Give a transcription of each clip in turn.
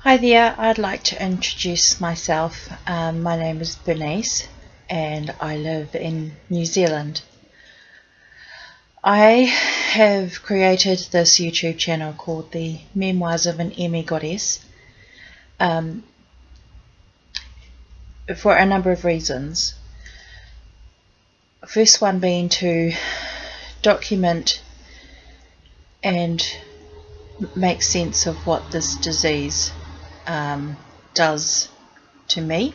Hi there, I'd like to introduce myself. My name is Bernice and I live in New Zealand. I have created this YouTube channel called the Memoirs of an M.E Goddess for a number of reasons. First one being to document and make sense of what this disease does to me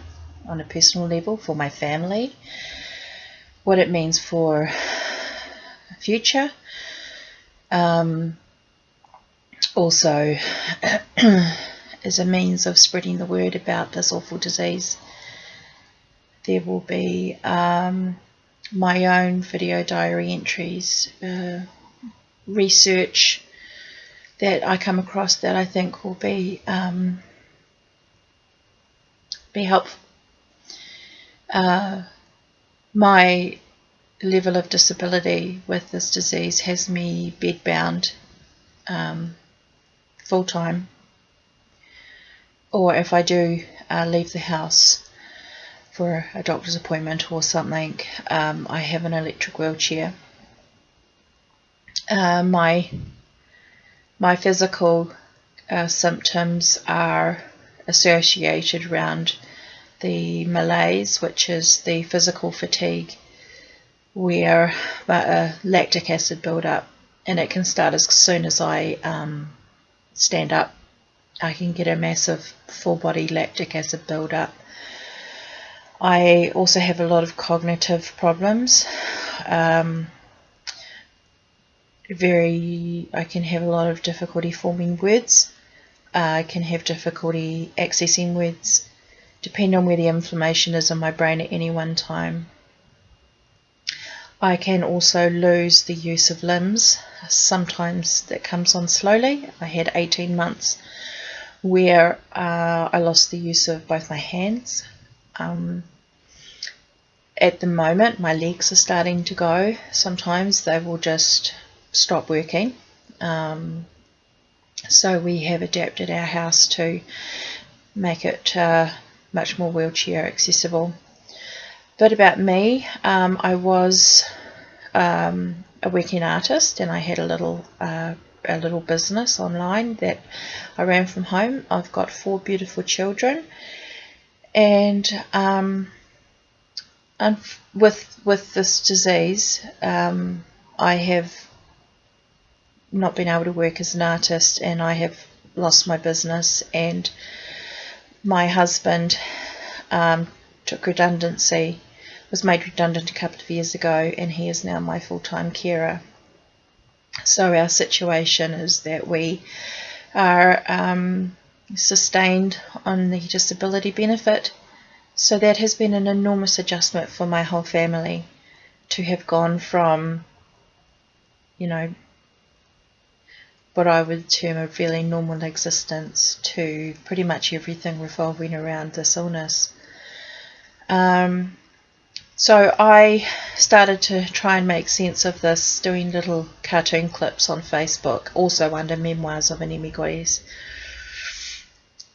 on a personal level, for my family, what it means for future, also as a means of spreading the word about this awful disease. There will be my own video diary entries, research that I come across that I think will be helpful. My level of disability with this disease has me bedbound full-time, or if I do leave the house for a doctor's appointment or something, I have an electric wheelchair. My physical symptoms are associated around the malaise, which is the physical fatigue where lactic acid build-up, and it can start as soon as I stand up. I can get a massive full-body lactic acid build-up. I also have a lot of cognitive problems. I can have a lot of difficulty forming words. I can have difficulty accessing words, depending on where the inflammation is in my brain at any one time. I can also lose the use of limbs. Sometimes that comes on slowly. I had 18 months where I lost the use of both my hands. At the moment, my legs are starting to go. Sometimes they will just stop working. So we have adapted our house to make it much more wheelchair accessible. But about me, I was a working artist, and I had a little business online that I ran from home. I've got 4 beautiful children, and with this disease, I have not been able to work as an artist, and I have lost my business, and my husband took redundancy, was made redundant a couple of years ago, and he is now my full-time carer. So our situation is that we are sustained on the disability benefit. So that has been an enormous adjustment for my whole family, to have gone from, what I would term a fairly normal existence to pretty much everything revolving around this illness. So I started to try and make sense of this, doing little cartoon clips on Facebook, also under Memoirs of an M.E Goddess.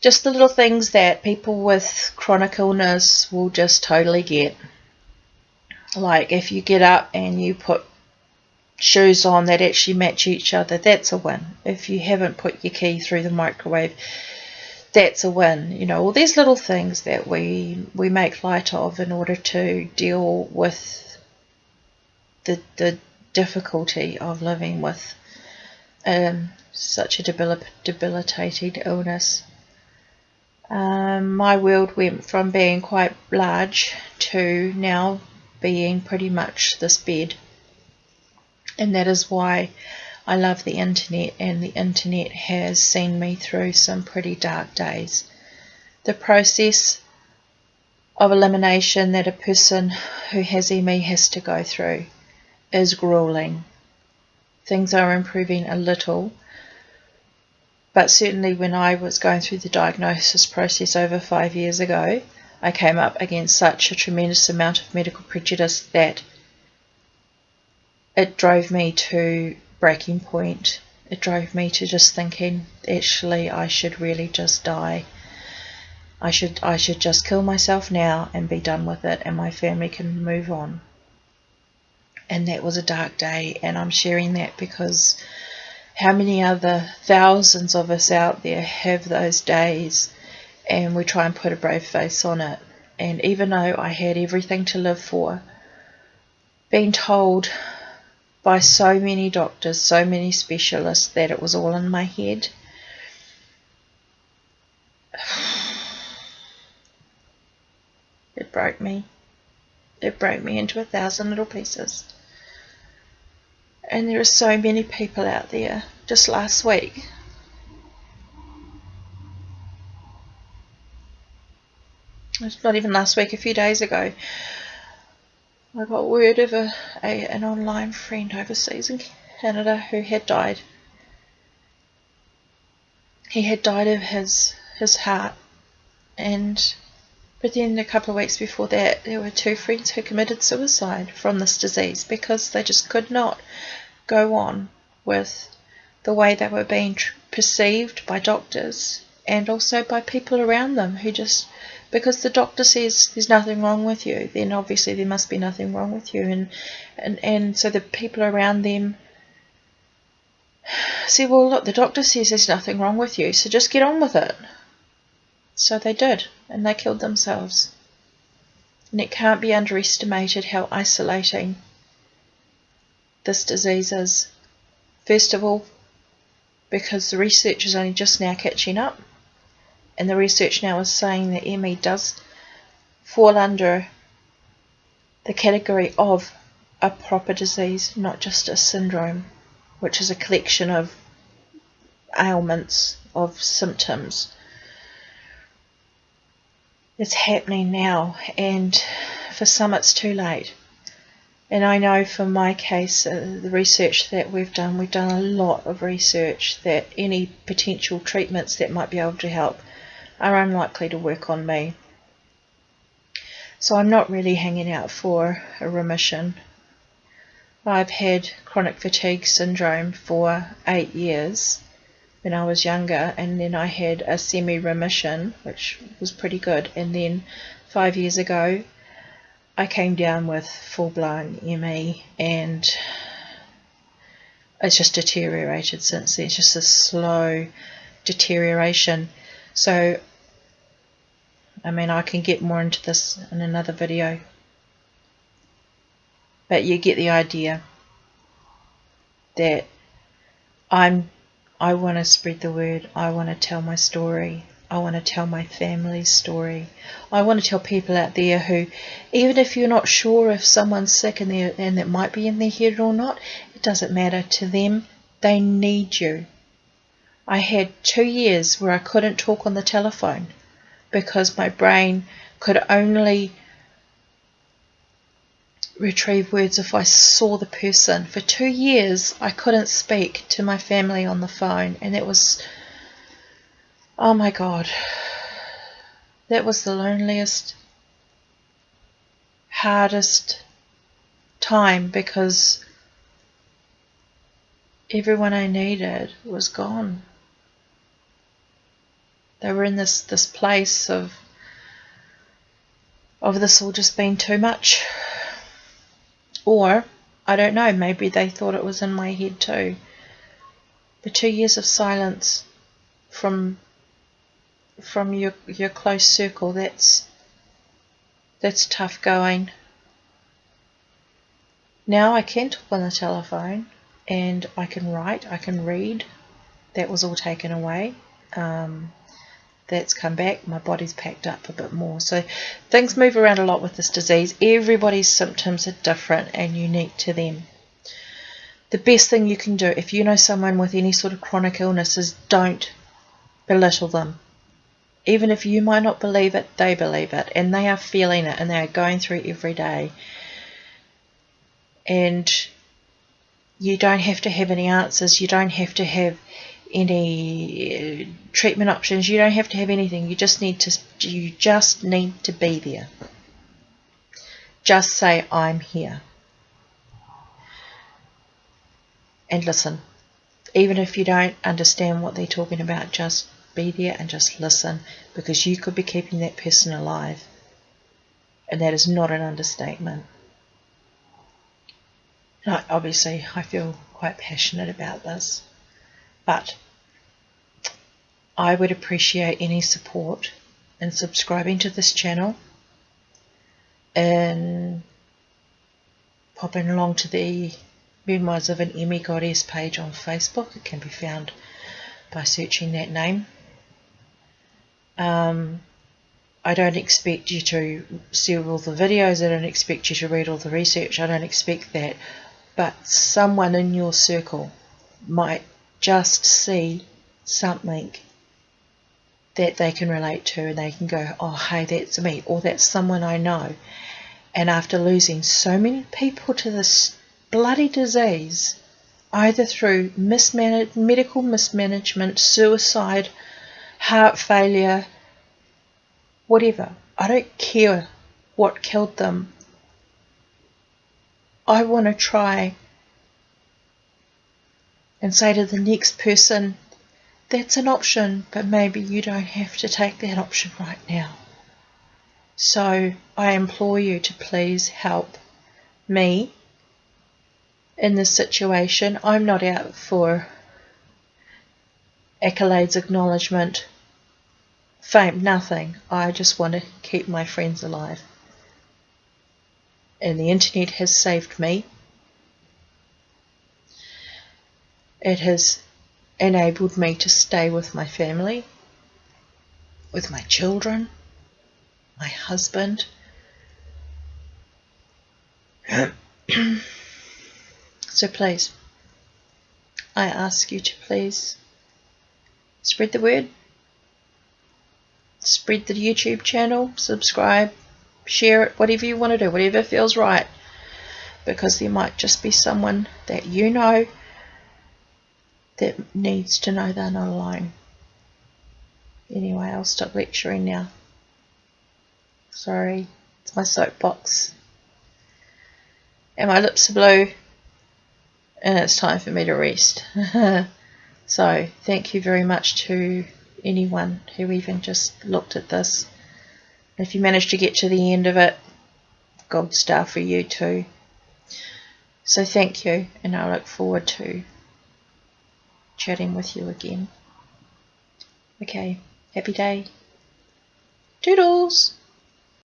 Just the little things that people with chronic illness will just totally get. Like if you get up and you put shoes on that actually match each other, that's a win. If you haven't put your key through the microwave, that's a win. All these little things that we make light of in order to deal with the difficulty of living with such a debilitating illness. My world went from being quite large to now being pretty much this bed. And that is why I love the internet, and the internet has seen me through some pretty dark days. The process of elimination that a person who has ME has to go through is grueling. Things are improving a little, but certainly when I was going through the diagnosis process over 5 years ago, I came up against such a tremendous amount of medical prejudice that it drove me to breaking point, it drove me to just thinking, actually, I should really just die. I should just kill myself now and be done with it, and my family can move on. And that was a dark day, and I'm sharing that because how many other thousands of us out there have those days, and we try and put a brave face on it. And even though I had everything to live for, being told by so many doctors, so many specialists, that it was all in my head, it broke me. It broke me into 1,000 little pieces. And there are so many people out there. Just last week, it's not even last week, a few days ago, I got word of an online friend overseas in Canada who had died. He had died of his heart, but then a couple of weeks before that, there were 2 friends who committed suicide from this disease because they just could not go on with the way they were being perceived by doctors and also by people around them, who just, because the doctor says there's nothing wrong with you, then obviously there must be nothing wrong with you, and so the people around them say, well, look, the doctor says there's nothing wrong with you, so just get on with it. So they did, and they killed themselves. And it can't be underestimated how isolating this disease is. First of all, because the research is only just now catching up, and the research now is saying that ME does fall under the category of a proper disease, not just a syndrome, which is a collection of ailments, of symptoms. It's happening now, and for some it's too late. And I know for my case, the research that we've done a lot of research that any potential treatments that might be able to help are unlikely to work on me. So I'm not really hanging out for a remission. I've had chronic fatigue syndrome for 8 years when I was younger, and then I had a semi-remission, which was pretty good, and then 5 years ago I came down with full-blown ME, and it's just deteriorated since then. It's just a slow deterioration. So, I mean, I can get more into this in another video, but you get the idea that I want to spread the word. I want to tell my story. I want to tell my family's story. I want to tell people out there who, even if you're not sure if someone's sick and it might be in their head or not, it doesn't matter to them. They need you. I had 2 years where I couldn't talk on the telephone because my brain could only retrieve words if I saw the person. For 2 years I couldn't speak to my family on the phone, and it was, oh my God, that was the loneliest, hardest time, because everyone I needed was gone. They were in this place of this all just being too much. Or, I don't know, maybe they thought it was in my head too. The 2 years of silence from your close circle, that's tough going. Now I can talk on the telephone, and I can write, I can read. That was all taken away. That's come back. My body's packed up a bit more. So things move around a lot with this disease. Everybody's symptoms are different and unique to them. The best thing you can do if you know someone with any sort of chronic illness is don't belittle them. Even if you might not believe it, they believe it, and they are feeling it, and they are going through it every day. And you don't have to have any answers. You don't have to have any treatment options. You don't have to have anything. You just need to be there. Just say, I'm here, and listen. even if you don't understand what they're talking about, just be there and just listen, because you could be keeping that person alive. And that is not an understatement. Now, obviously, I feel quite passionate about this, but I would appreciate any support in subscribing to this channel and popping along to the Memoirs of an M.E Goddess page on Facebook. It can be found by searching that name. I don't expect you to see all the videos, I don't expect you to read all the research, I don't expect that, but someone in your circle might just see something that they can relate to, and they can go, oh hey, that's me, or that's someone I know. And after losing so many people to this bloody disease, either through medical mismanagement, suicide, heart failure, whatever, I don't care what killed them, I want to try and say to the next person, that's an option, but maybe you don't have to take that option right now. So I implore you to please help me in this situation. I'm not out for accolades, acknowledgement, fame, nothing. I just want to keep my friends alive. And the internet has saved me. It has enabled me to stay with my family, with my children, my husband. So please, I ask you to please spread the word, spread the YouTube channel, subscribe, share it, whatever you want to do, whatever feels right, because there might just be someone that you know that needs to know they're not alone. Anyway, I'll stop lecturing now. Sorry, it's my soapbox. And my lips are blue, and it's time for me to rest. So, thank you very much to anyone who even just looked at this. If you managed to get to the end of it, gold star for you too. So thank you, and I look forward to chatting with you again. Okay, happy day. Toodles!